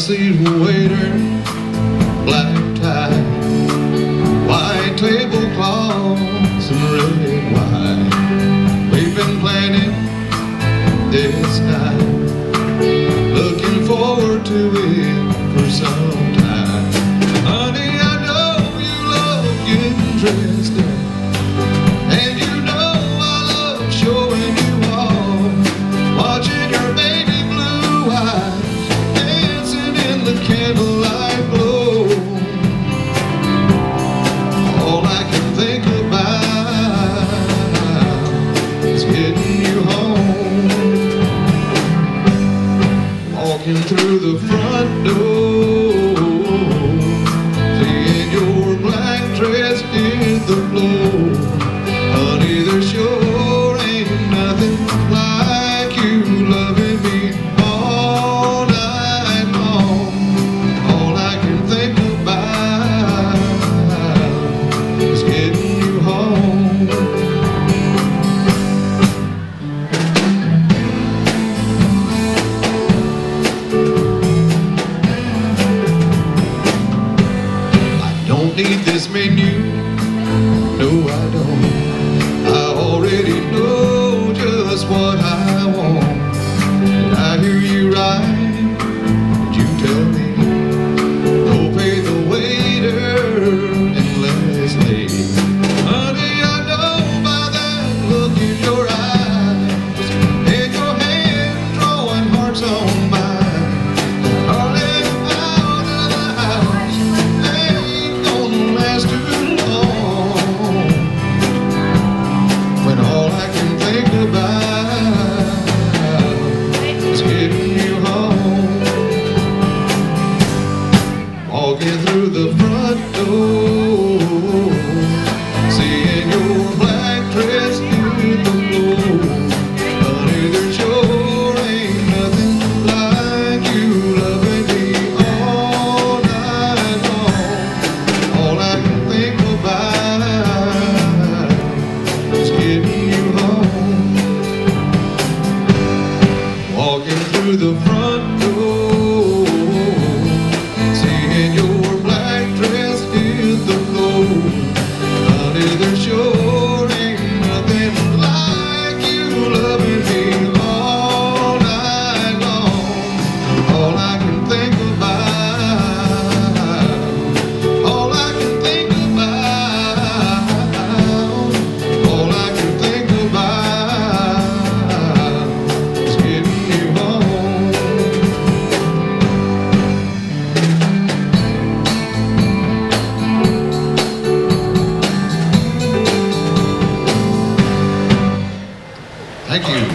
front-seat waiter, black tie, white tablecloths and red wine. We've been planning this night, looking forward to it for some time. Honey, I know you love getting dressed up, and you know I love showing you off, watching your baby blue eyes dancing in the candlelight glow. All I can think about is getting you home, walking through the front door, seeing your black dress hit the floor. Honey, there sure ain't nothing like you loving me all night long. All I can think about is getting you home. I don't need this menu, no I don't. I already know just what I want. Did I hear you right? Did you tell me? Go pay the waiter and let's leave. Honey, I know by that look in your eyes and your hand drawing hearts on mine. Darling, out of the house ain't gonna last too long, when all I can think about is getting you home, walking through the front door, seeing your black dress hit the floor. Honey, there sure ain't nothing like you loving me all night long. All I can think about is getting you home, walking through the front door, seeing your black dress hit the floor. Honey, there sure ain't nothing like you loving me all night long. All I can think about, all I can think about, all I can think about is getting you home. Thank you.